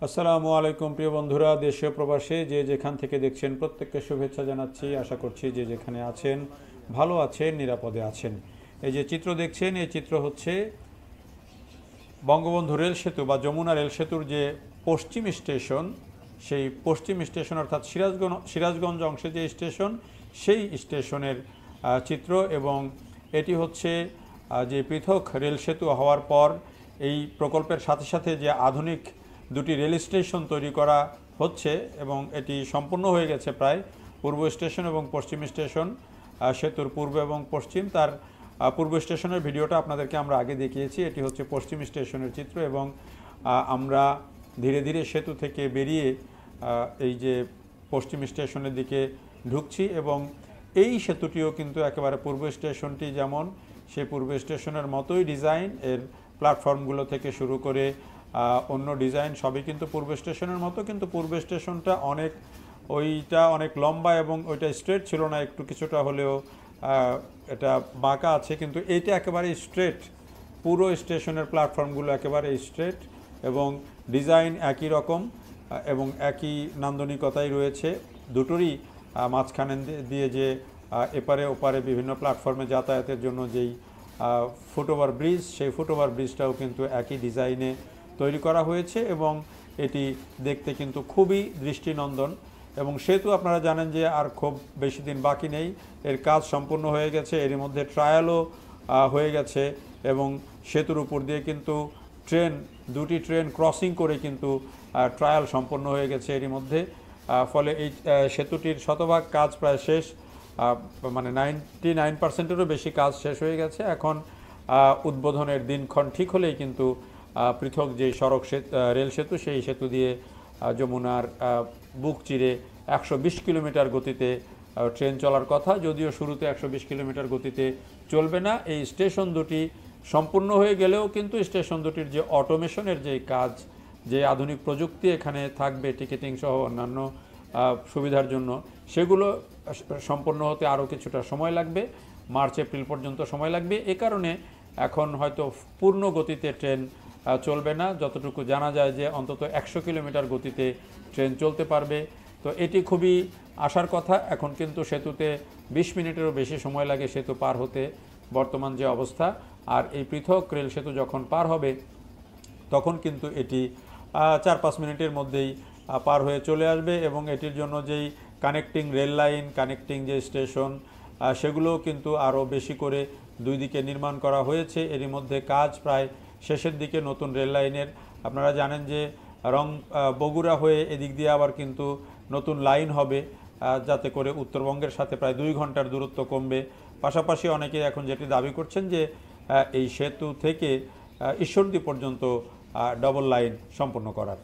আসসালামু আলাইকুম প্রিয় বন্ধুরা, দেশীয় প্রবাসে যে যেখান থেকে দেখছেন প্রত্যেককে শুভেচ্ছা জানাচ্ছি। আশা করছি যে যেখানে আছেন ভালো আছেন, নিরাপদে আছেন। এই যে চিত্র দেখছেন, এই চিত্র হচ্ছে বঙ্গবন্ধু রেল সেতু বা যমুনা রেল সেতুর যে পশ্চিম স্টেশন, সেই পশ্চিম স্টেশন অর্থাৎ সিরাজগঞ্জ অংশে যে স্টেশন, সেই স্টেশনের চিত্র। এবং এটি হচ্ছে যে পৃথক রেল সেতু হওয়ার পর এই প্রকল্পের সাথে সাথে যে আধুনিক দুটি রেল স্টেশন তৈরি করা হচ্ছে এবং এটি সম্পূর্ণ হয়ে গেছে প্রায়। পূর্ব স্টেশন এবং পশ্চিম স্টেশন, সেতুর পূর্ব এবং পশ্চিম। তার পূর্ব স্টেশনের ভিডিওটা আপনাদেরকে আমরা আগে দেখিয়েছি। এটি হচ্ছে পশ্চিম স্টেশনের চিত্র এবং আমরা ধীরে ধীরে সেতু থেকে বেরিয়ে এই যে পশ্চিম স্টেশনের দিকে ঢুকছি এবং এই সেতুটিও কিন্তু একেবারে পূর্ব স্টেশনটি যেমন সেই পূর্ব স্টেশনের মতোই ডিজাইন, এর প্ল্যাটফর্মগুলো থেকে শুরু করে অন্য ডিজাইন সবই কিন্তু পূর্ব স্টেশনের মতো। কিন্তু পূর্ব স্টেশনটা অনেক লম্বা এবং ওইটা স্ট্রেট ছিল না, একটু কিছুটা হলেও এটা বাঁকা আছে, কিন্তু এইটা একেবারে স্ট্রেট। পুরো স্টেশনের প্ল্যাটফর্মগুলো একেবারে স্ট্রেট এবং ডিজাইন একই রকম এবং একই নান্দনিকতাই রয়েছে দুটোরই। মাঝখানে দিয়ে যে এপারে ওপারে বিভিন্ন প্ল্যাটফর্মে যাতায়াতের জন্য যেই ফুটওভার ব্রিজ, সেই ফুটওভার ব্রিজটাও কিন্তু একই ডিজাইনে তৈরি করা হয়েছে এবং এটি দেখতে কিন্তু খুবই দৃষ্টিনন্দন। এবং সেতু আপনারা জানেন যে আর খুব বেশি দিন বাকি নেই, এর কাজ সম্পূর্ণ হয়ে গেছে। এর মধ্যে ট্রায়ালও হয়ে গেছে এবং সেতুর উপর দিয়ে কিন্তু দুটি ট্রেন ক্রসিং করে কিন্তু ট্রায়াল সম্পন্ন হয়ে গেছে এরই মধ্যে। ফলে এই সেতুটির শতভাগ কাজ প্রায় শেষ, মানে 99%-এরও বেশি কাজ শেষ হয়ে গেছে। এখন উদ্বোধনের দিনক্ষণ ঠিক হলেই কিন্তু পৃথক যে রেল সেতু, সেই সেতু দিয়ে যমুনার বুক চিরে 120 কিলোমিটার গতিতে ট্রেন চলার কথা। যদিও শুরুতে 120 কিলোমিটার গতিতে চলবে না। এই স্টেশন দুটি সম্পূর্ণ হয়ে গেলেও কিন্তু স্টেশন দুটির যে অটোমেশনের যে কাজ, যে আধুনিক প্রযুক্তি এখানে থাকবে টিকিটিং সহ অন্যান্য সুবিধার জন্য, সেগুলো সম্পন্ন হতে আরও কিছুটা সময় লাগবে, মার্চ এপ্রিল পর্যন্ত সময় লাগবে। এ কারণে এখন হয়তো পূর্ণ গতিতে ট্রেন চলবে না। যতটুকু জানা যায় যে অন্তত 100 কিলোমিটার গতিতে ট্রেন চলতে পারবে। তো এটি খুবই আশার কথা। এখন কিন্তু সেতুতে 20 মিনিটেরও বেশি সময় লাগে সেতু পার হতে, বর্তমান যে অবস্থা। আর এই পৃথক রেল সেতু যখন পার হবে তখন কিন্তু এটি 4-5 মিনিটের মধ্যেই পার হয়ে চলে আসবে এবং এটির জন্য যেই কানেক্টিং রেল লাইন, কানেক্টিং যে স্টেশন, সেগুলোও কিন্তু আরও বেশি করে দুই দিকে নির্মাণ করা হয়েছে। এরই মধ্যে কাজ প্রায় শেষের দিকে নতুন রেল লাইনের। আপনারা জানেন যে বগুড়া হয়ে এদিক দিয়ে আবার কিন্তু নতুন লাইন হবে, যাতে করে উত্তরবঙ্গের সাথে প্রায় 2 ঘন্টার দূরত্ব কমবে। পাশাপাশি অনেকে এখন যেটি দাবি করছেন যে এই সেতু থেকে ঈশ্বরদী পর্যন্ত ডবল লাইন সম্পন্ন করার।